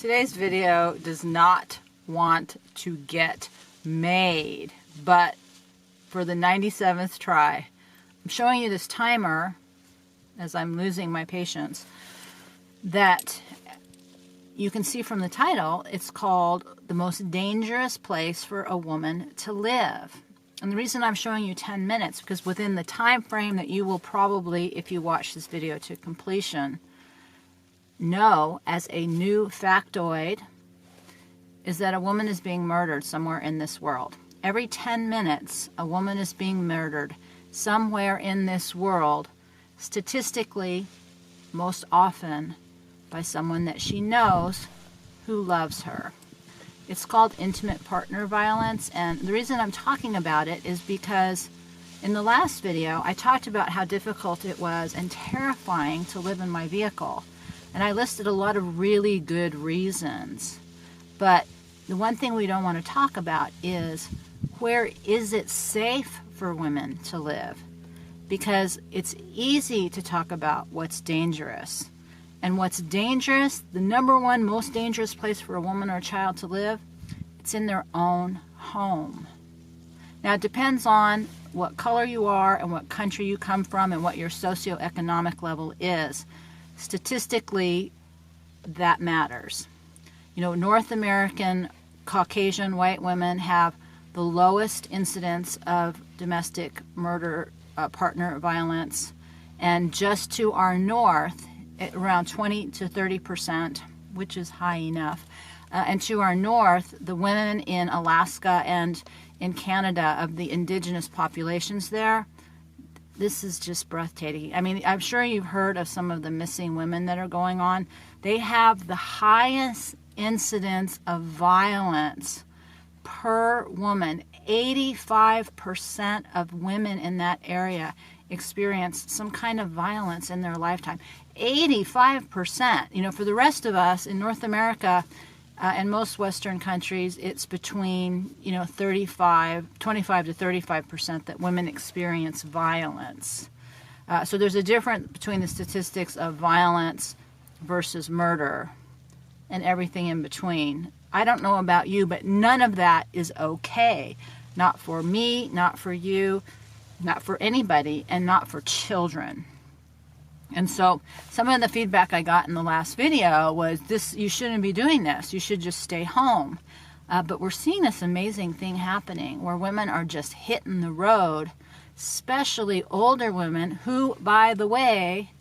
Today's video does not want to get made, but for the 97th try, I'm showing you this timer as I'm losing my patience that you can see from the title. It's called The Most Dangerous Place for a Woman to Live. And the reason I'm showing you 10 minutes, because within the time frame that you will probably, if you watch this video to completion, know as a new factoid, is that a woman is being murdered somewhere in this world. Every 10 minutes, a woman is being murdered somewhere in this world, statistically, most often by someone that she knows who loves her. It's called intimate partner violence, and the reason I'm talking about it is because in the last video, I talked about how difficult it was and terrifying to live in my vehicle. And I listed a lot of really good reasons. But the one thing we don't want to talk about is, where is it safe for women to live? Because it's easy to talk about what's dangerous. And what's dangerous, the number one most dangerous place for a woman or a child to live, it's in their own home. Now it depends on what color you are and what country you come from and what your socioeconomic level is. Statistically, that matters. You know, North American Caucasian white women have the lowest incidence of domestic murder, partner violence, and just to our north, around 20 to 30%, which is high enough. And to our north, the women in Alaska and in Canada, of the indigenous populations there, this is just breathtaking. I mean, I'm sure you've heard of some of the missing women that are going on. They have the highest incidence of violence per woman. 85% of women in that area experience some kind of violence in their lifetime. 85%. You know, for the rest of us in North America and most Western countries, it's between, 25 to 35% that women experience violence. So there's a difference between the statistics of violence versus murder and everything in between. I don't know about you, but none of that is okay. Not for me, not for you, not for anybody, and not for children. And so some of the feedback I got in the last video was, this, you shouldn't be doing this. You should just stay home. But we're seeing this amazing thing happening where women are just hitting the road, especially older women who, by the way,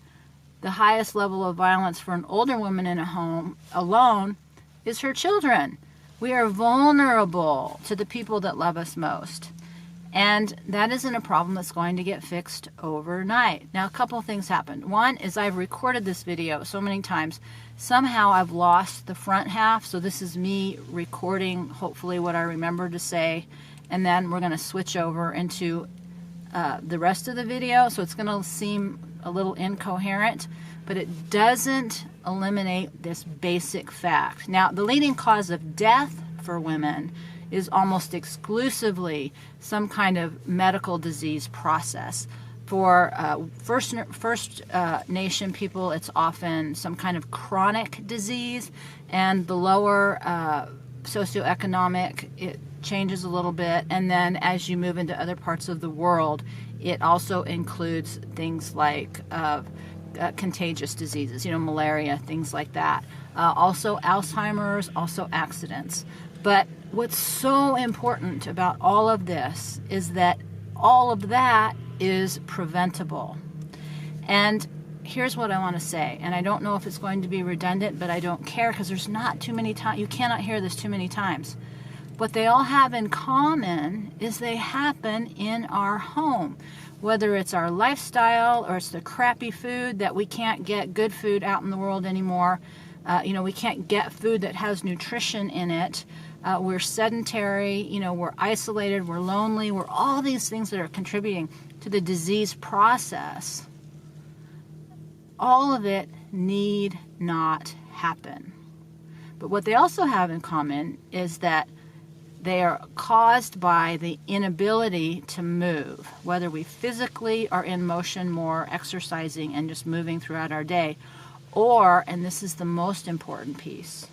the highest level of violence for an older woman in a home alone is her children. We are vulnerable to the people that love us most. And that isn't a problem that's going to get fixed overnight. Now, a couple of things happened. One is I've recorded this video so many times. Somehow I've lost the front half. So this is me recording, hopefully, what I remember to say. And then we're going to switch over into the rest of the video. So it's going to seem a little incoherent, but it doesn't eliminate this basic fact. Now, the leading cause of death for women is almost exclusively some kind of medical disease process. For First Nation people, it's often some kind of chronic disease, and the lower socioeconomic, it changes a little bit. And then as you move into other parts of the world, it also includes things like contagious diseases, malaria, things like that. Also Alzheimer's, also accidents. But what's so important about all of this is that all of that is preventable. And here's what I want to say, and I don't know if it's going to be redundant, but I don't care, because there's not too many times, you cannot hear this too many times. What they all have in common is they happen in our home. Whether it's our lifestyle or it's the crappy food that we can't get good food out in the world anymore. We can't get food that has nutrition in it. We're sedentary, we're isolated, we're lonely, we're all these things that are contributing to the disease process. All of it need not happen. But what they also have in common is that they are caused by the inability to move, whether we physically are in motion more, exercising and just moving throughout our day, or, and this is the most important piece,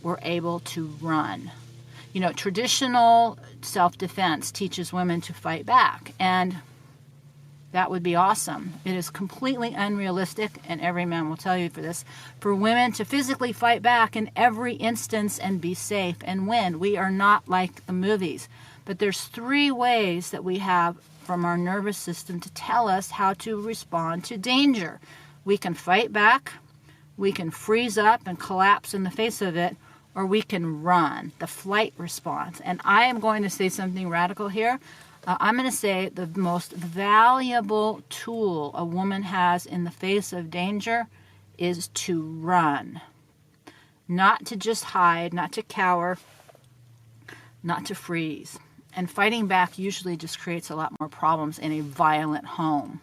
were able to run. You know, traditional self-defense teaches women to fight back, and that would be awesome. It is completely unrealistic, and every man will tell you for this, for women to physically fight back in every instance and be safe and win. We are not like the movies. But there's 3 ways that we have from our nervous system to tell us how to respond to danger. We can fight back, we can freeze up and collapse in the face of it, or we can run, the flight response. And I am going to say something radical here. I'm going to say the most valuable tool a woman has in the face of danger is to run. Not to just hide, not to cower, not to freeze. And fighting back usually just creates a lot more problems in a violent home.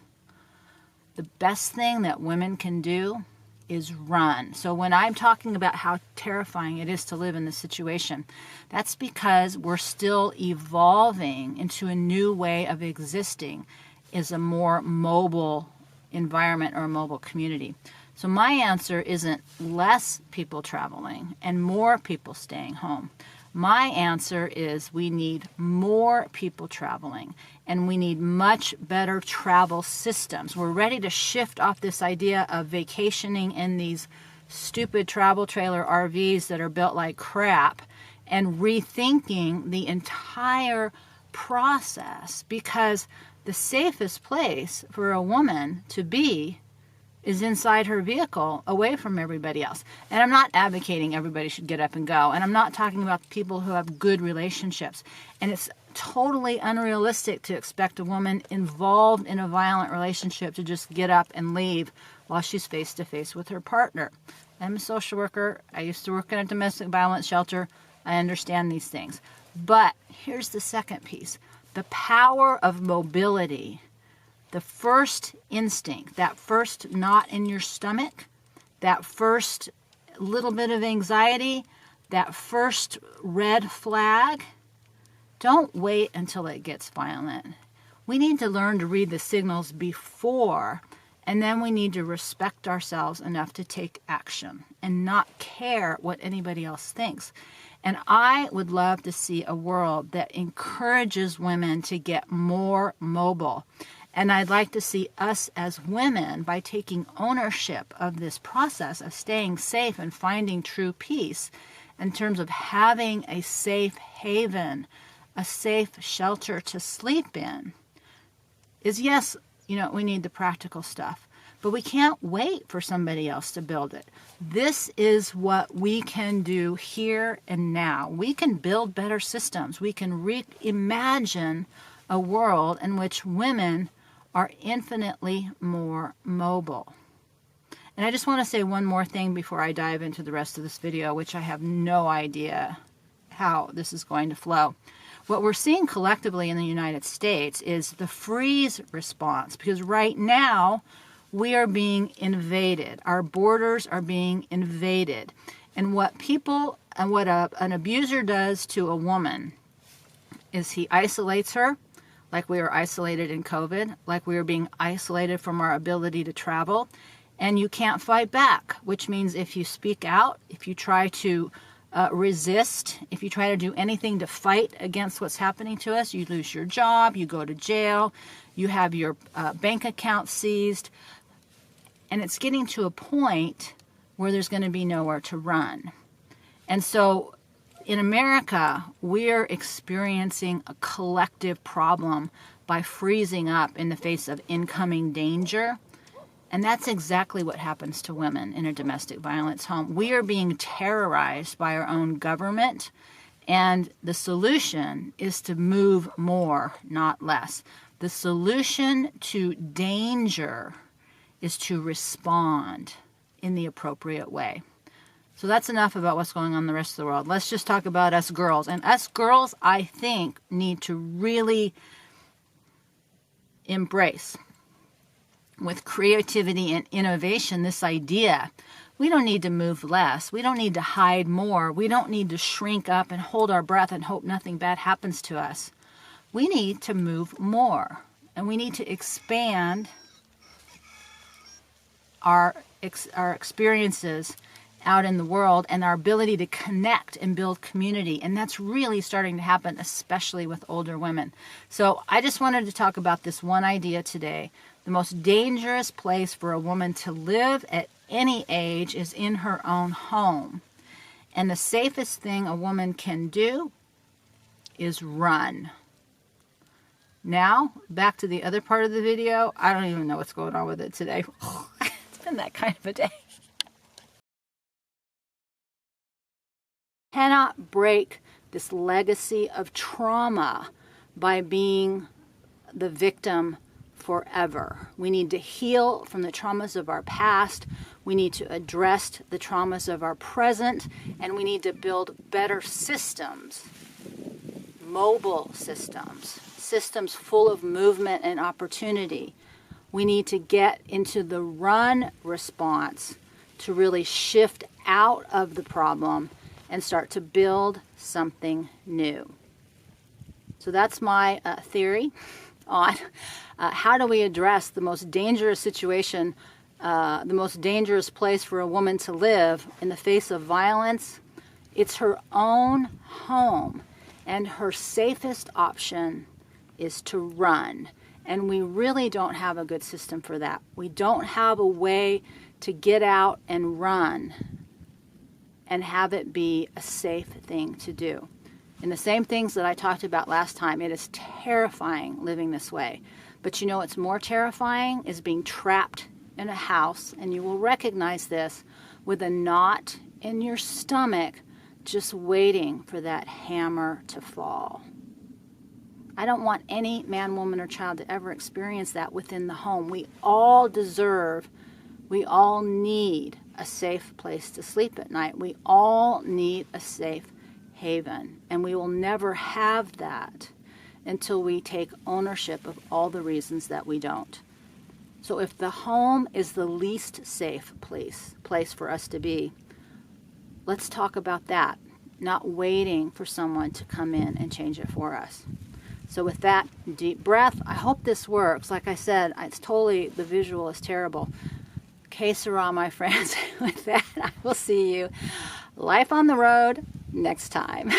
The best thing that women can do is run. So when I'm talking about how terrifying it is to live in this situation, that's because we're still evolving into a new way of existing as a more mobile environment or a mobile community. So my answer isn't less people traveling and more people staying home. My answer is we need more people traveling, and we need much better travel systems. We're ready to shift off this idea of vacationing in these stupid travel trailer RVs that are built like crap and rethinking the entire process, because the safest place for a woman to be is inside her vehicle, away from everybody else. And I'm not advocating everybody should get up and go. And I'm not talking about people who have good relationships. And it's totally unrealistic to expect a woman involved in a violent relationship to just get up and leave while she's face to face with her partner. I'm a social worker. I used to work in a domestic violence shelter. I understand these things. But here's the second piece. The power of mobility. The first instinct, that first knot in your stomach, that first little bit of anxiety, that first red flag, don't wait until it gets violent. We need to learn to read the signals before, and then we need to respect ourselves enough to take action and not care what anybody else thinks. And I would love to see a world that encourages women to get more mobile. And I'd like to see us as women, by taking ownership of this process of staying safe and finding true peace in terms of having a safe haven, a safe shelter to sleep in, is yes, we need the practical stuff, but we can't wait for somebody else to build it. This is what we can do here and now. We can build better systems. We can reimagine a world in which women are infinitely more mobile. And I just want to say one more thing before I dive into the rest of this video, which I have no idea how this is going to flow. What we're seeing collectively in the United States is the freeze response, because right now we are being invaded. Our borders are being invaded. And what an abuser does to a woman is he isolates her, like we were isolated in COVID, like we were being isolated from our ability to travel, and you can't fight back, which means if you speak out, if you try to resist, if you try to do anything to fight against what's happening to us, you lose your job, you go to jail, you have your bank account seized, and it's getting to a point where there's going to be nowhere to run. And so in America, we're experiencing a collective problem by freezing up in the face of incoming danger. And that's exactly what happens to women in a domestic violence home. We are being terrorized by our own government, and the solution is to move more, not less. The solution to danger is to respond in the appropriate way. So that's enough about what's going on in the rest of the world. Let's just talk about us girls. And us girls, I think, need to really embrace, with creativity and innovation, this idea. We don't need to move less. We don't need to hide more. We don't need to shrink up and hold our breath and hope nothing bad happens to us. We need to move more. And we need to expand our experiences out in the world, and our ability to connect and build community. And that's really starting to happen, especially with older women. So I just wanted to talk about this one idea today. The most dangerous place for a woman to live at any age is in her own home. And the safest thing a woman can do is run. Now, back to the other part of the video. I don't even know what's going on with it today. It's been that kind of a day. Cannot break this legacy of trauma by being the victim forever. We need to heal from the traumas of our past. We need to address the traumas of our present, and we need to build better systems, mobile systems, systems full of movement and opportunity. We need to get into the run response to really shift out of the problem and start to build something new. So that's my theory on how do we address the most dangerous situation, the most dangerous place for a woman to live in the face of violence. It's her own home, and her safest option is to run. And we really don't have a good system for that. We don't have a way to get out and run and have it be a safe thing to do. And the same things that I talked about last time, it is terrifying living this way. But you know what's more terrifying is being trapped in a house, and you will recognize this, with a knot in your stomach just waiting for that hammer to fall. I don't want any man, woman, or child to ever experience that within the home. We all deserve, we all need a safe place to sleep at night. We all need a safe haven, and we will never have that until we take ownership of all the reasons that we don't. So if the home is the least safe place for us to be, let's talk about that, not waiting for someone to come in and change it for us. So with that deep breath, I hope this works. Like I said, it's totally, the visual is terrible. Que sera, my friends. With that, I will see you life on the road next time.